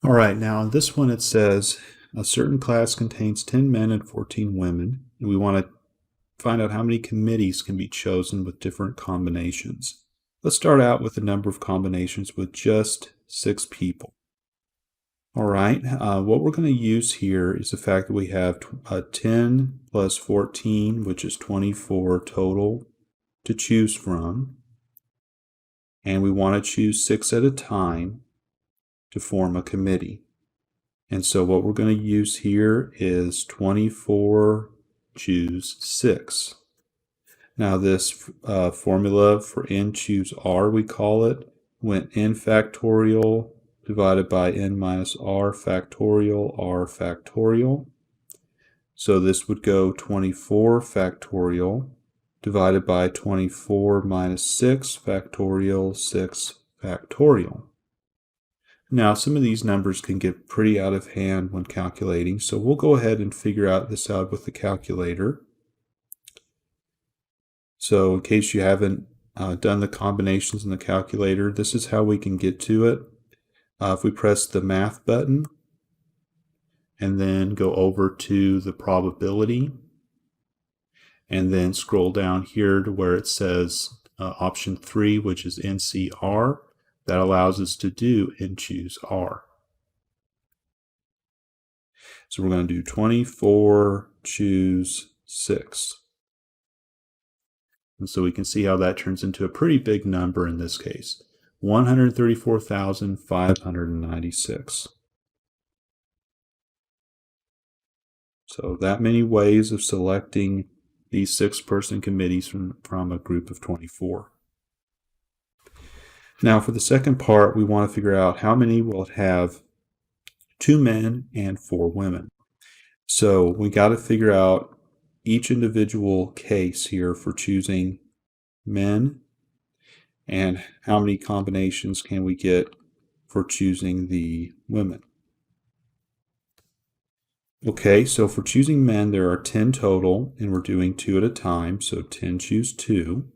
All right, now in this one it says a certain class contains 10 men and 14 women, and we want to find out how many committees can be chosen with different combinations. Let's start out with a number of combinations with just 6 people. All right, what we're going to use here is the fact that we have 10 plus 14, which is 24 total to choose from, and we want to choose 6 at a time to form a committee. And so what we're going to use here is 24 choose 6. Now this formula for n choose r, we call it, when n factorial divided by n minus r factorial. So this would go 24 factorial divided by 24 minus 6 factorial. Now, some of these numbers can get pretty out of hand when calculating, so we'll go ahead and figure this out with the calculator. So in case you haven't done the combinations in the calculator, this is how we can get to it. If we press the math button and then go over to the probability and then scroll down here to where it says option 3, which is NCR, that allows us to do n choose r. So we're going to do 24 choose 6. And so we can see how that turns into a pretty big number in this case, 134,596. So that many ways of selecting these 6-person committees from a group of 24. Now for the second part, we want to figure out how many will it have 2 men and 4 women. So we got to figure out each individual case here for choosing men and how many combinations can we get for choosing the women. Okay, so for choosing men, there are 10 total, and we're doing 2 at a time, so 10 choose 2.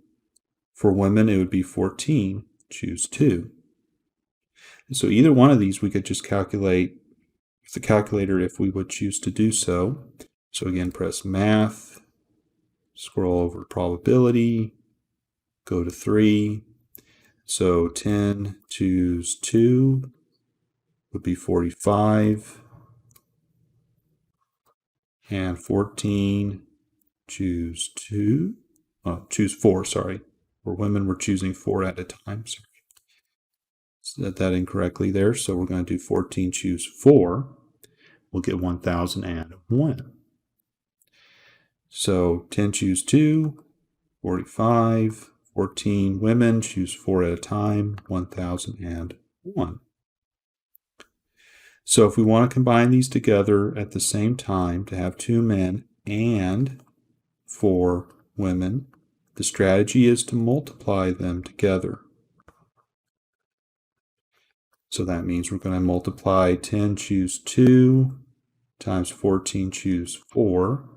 For women, it would be 14 choose 2. And so either one of these we could just calculate with the calculator if we would choose to do so. So again, press math, scroll over probability, go to 3. So 10 choose 2 would be 45. And 14 choose 4, sorry. For women, we're choosing 4 at a time. Sorry. Said that incorrectly there. So we're going to do 14 choose 4. We'll get 1,001. So 10 choose 2, 45. 14 women choose 4 at a time, 1,001. So if we want to combine these together at the same time to have 2 men and 4 women, the strategy is to multiply them together. So that means we're going to multiply 10 choose 2 times 14 choose 4,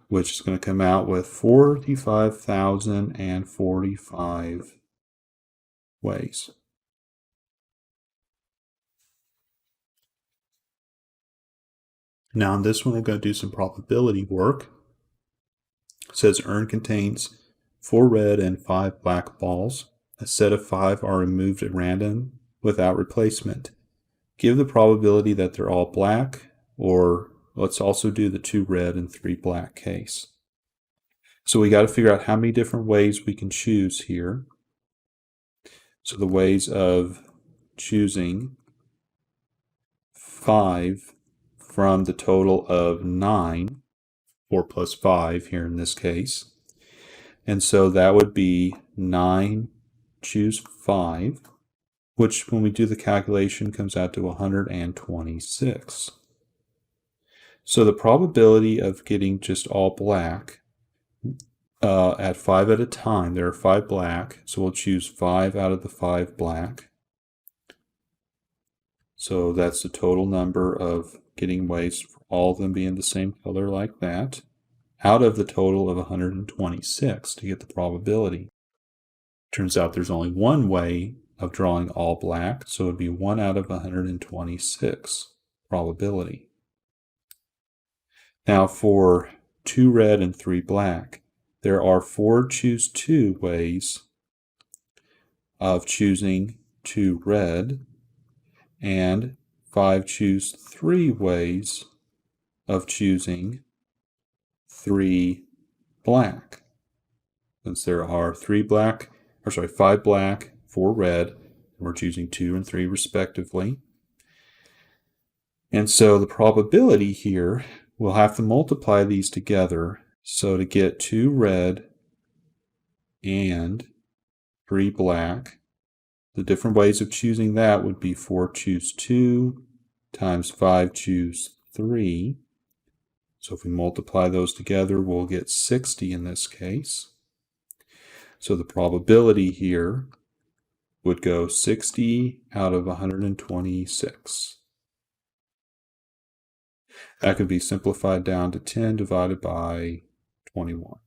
which is going to come out with 45,045 ways. Now in this one, we're going to do some probability work. It says urn contains 4 red and 5 black balls. A set of 5 are removed at random without replacement. Give the probability that they're all black, or let's also do the 2 red and 3 black case. So we got to figure out how many different ways we can choose here. So the ways of choosing 5 from the total of 9, 4 plus 5 here in this case. And so that would be 9 choose 5, which when we do the calculation comes out to 126. So the probability of getting just all black at 5 at a time, there are 5 black, so we'll choose 5 out of the 5 black. So that's the total number of getting ways for all of them being the same color like that, out of the total of 126 to get the probability. Turns out there's only one way of drawing all black, so it would be 1 out of 126 probability. Now for 2 red and 3 black, there are 4 choose 2 ways of choosing 2 red and 5 choose 3 ways of choosing 3 black. Since there are 5 black, 4 red, and we're choosing 2 and 3 respectively. And so the probability here, we'll have to multiply these together. So to get 2 red and 3 black, the different ways of choosing that would be 4 choose 2 times 5 choose 3. So if we multiply those together, we'll get 60 in this case. So the probability here would go 60 out of 126. That could be simplified down to 10 divided by 21.